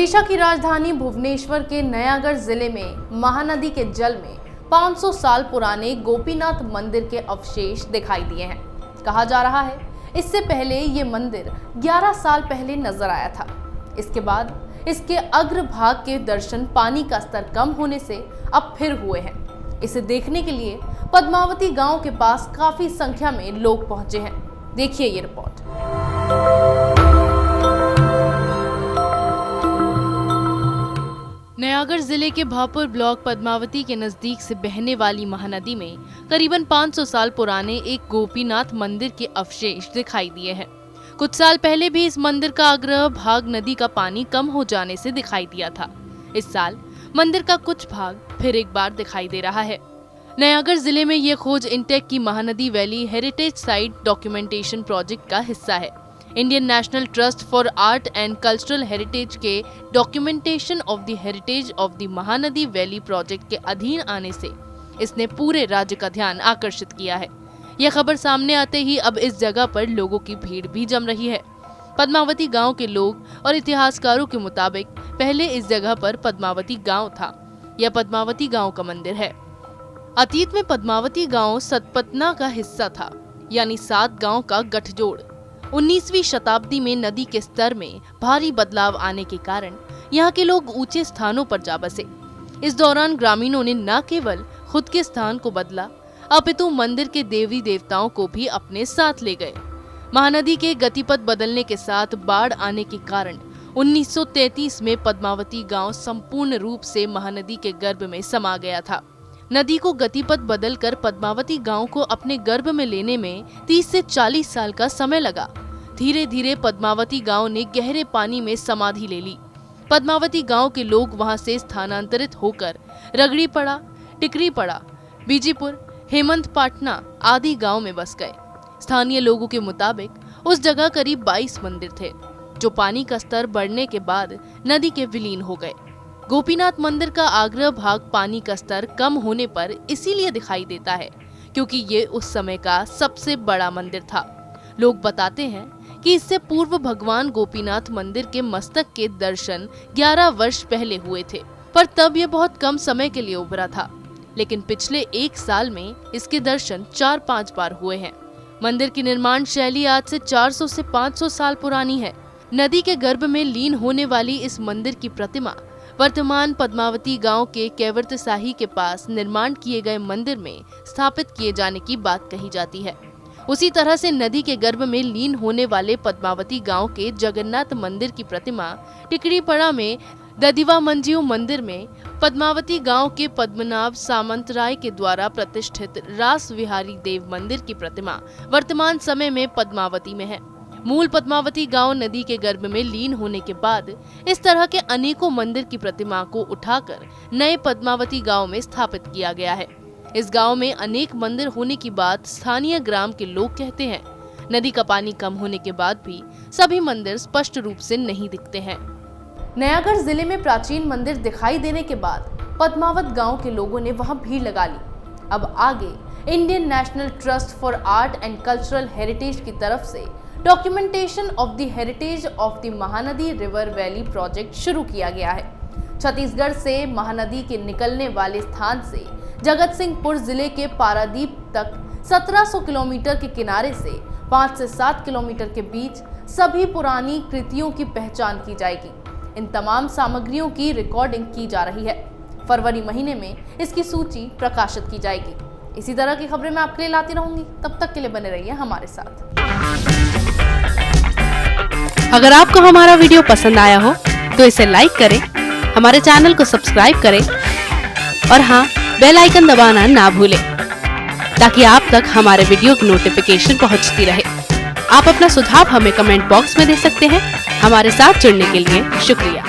ओडिशा की राजधानी भुवनेश्वर के नयागढ़ जिले में महानदी के जल में 500 साल पुराने गोपीनाथ मंदिर के अवशेष दिखाई दिए हैं। कहा जा रहा है इससे पहले ये मंदिर 11 साल पहले नजर आया था। इसके बाद इसके अग्रभाग के दर्शन पानी का स्तर कम होने से अब फिर हुए हैं। इसे देखने के लिए पद्मावती गांव के पास काफी संख्या में लोग पहुंचे हैं। देखिए ये रिपोर्ट। नयागढ़ जिले के भापुर ब्लॉक पद्मावती के नजदीक से बहने वाली महानदी में करीबन 500 साल पुराने एक गोपीनाथ मंदिर के अवशेष दिखाई दिए हैं। कुछ साल पहले भी इस मंदिर का अग्रह भाग नदी का पानी कम हो जाने से दिखाई दिया था। इस साल मंदिर का कुछ भाग फिर एक बार दिखाई दे रहा है। नयागढ़ जिले में ये खोज इंटेक की Mahanadi valley heritage site documentation project का हिस्सा है। Indian National Trust for Art and Cultural Heritage के documentation of the heritage of the Mahanadi valley project के अधीन आने से इसने पूरे राज्य का ध्यान आकर्षित किया है। यह खबर सामने आते ही अब इस जगह पर लोगों की भीड़ भी जम रही है। पद्मावती गांव के लोग और इतिहासकारों के मुताबिक पहले इस जगह पर पद्मावती गांव था। यह पद्मावती गांव का मंदिर है। अतीत में पद्मावती गांव सतपतना का हिस्सा था, यानी 7 गांव का गठजोड़। 19वीं शताब्दी में नदी के स्तर में भारी बदलाव आने के कारण यहाँ के लोग ऊंचे स्थानों पर जा बसे। इस दौरान ग्रामीणों ने न केवल खुद के स्थान को बदला, अपितु मंदिर के देवी देवताओं को भी अपने साथ ले गए। महानदी के गतिपथ बदलने के साथ बाढ़ आने के कारण 1933 में पद्मावती गांव संपूर्ण रूप से महानदी के गर्भ में समा गया था। नदी को गतिपथ बदलकर पद्मावती गांव को अपने गर्भ में लेने में 30 से 40 साल का समय लगा। धीरे धीरे पद्मावती गांव ने गहरे पानी में समाधि ले ली। पद्मावती गांव के लोग वहां से स्थानांतरित होकर रगड़ीपड़ा, टिकरीपड़ा, बीजीपुर, हेमंतपाटना आदि गांव में बस गए। स्थानीय लोगों के मुताबिक उस जगह करीब 22 मंदिर थे, जो पानी का स्तर बढ़ने के बाद नदी के विलीन हो गए। गोपीनाथ मंदिर का आग्रह भाग पानी का स्तर कम होने पर इसीलिए दिखाई देता है क्योंकि ये उस समय का सबसे बड़ा मंदिर था। लोग बताते हैं कि इससे पूर्व भगवान गोपीनाथ मंदिर के मस्तक के दर्शन 11 वर्ष पहले हुए थे, पर तब ये बहुत कम समय के लिए उभरा था। लेकिन पिछले 1 साल में इसके दर्शन 4-5 बार हुए हैं। मंदिर की निर्माण शैली आज से 400 से 500 साल पुरानी है। नदी के गर्भ में लीन होने वाली इस मंदिर की प्रतिमा वर्तमान पद्मावती गांव के कैवर्त साही के पास निर्माण किए गए मंदिर में स्थापित किए जाने की बात कही जाती है। उसी तरह से नदी के गर्भ में लीन होने वाले पद्मावती गांव के जगन्नाथ मंदिर की प्रतिमा टिकरीपड़ा में ददिवा मंजीव मंदिर में पद्मावती गांव के पद्मनाभ सामंतराय के द्वारा प्रतिष्ठित रास विहारी देव मंदिर की प्रतिमा वर्तमान समय में पद्मावती में है। मूल पद्मावती गांव नदी के गर्भ में लीन होने के बाद इस तरह के अनेकों मंदिर की प्रतिमा को उठाकर नए पद्मावती गांव में स्थापित किया गया है। इस गांव में अनेक मंदिर होने की बात स्थानीय ग्राम के लोग कहते हैं। नदी का पानी कम होने के बाद भी सभी मंदिर स्पष्ट रूप से नहीं दिखते हैं। नयागढ़ जिले में प्राचीन मंदिर दिखाई देने के बाद पद्मावत गाँव के लोगों ने वहाँ भीड़ लगा ली। अब आगे Indian National Trust for Art and Cultural heritage की तरफ से documentation of the heritage of the Mahanadi river valley project शुरू किया गया है। छत्तीसगढ़ से महानदी के निकलने वाले स्थान से जगत सिंहपुर जिले के पारादीप तक 1700 किलोमीटर के किनारे से 5 से 7 किलोमीटर के बीच सभी पुरानी कृतियों की पहचान की जाएगी। इन तमाम सामग्रियों की रिकॉर्डिंग की जा रही है। फरवरी महीने में इसकी सूची प्रकाशित की जाएगी। इसी तरह की खबरें मैं आपके लिए लाती रहूंगी। तब तक के लिए बने रहिए हमारे साथ। अगर आपको हमारा वीडियो पसंद आया हो तो इसे लाइक करें, हमारे चैनल को सब्सक्राइब करें और हाँ, बेल आइकन दबाना ना भूलें ताकि आप तक हमारे वीडियो की नोटिफिकेशन पहुंचती रहे। आप अपना सुझाव हमें कमेंट बॉक्स में दे सकते हैं। हमारे साथ जुड़ने के लिए शुक्रिया।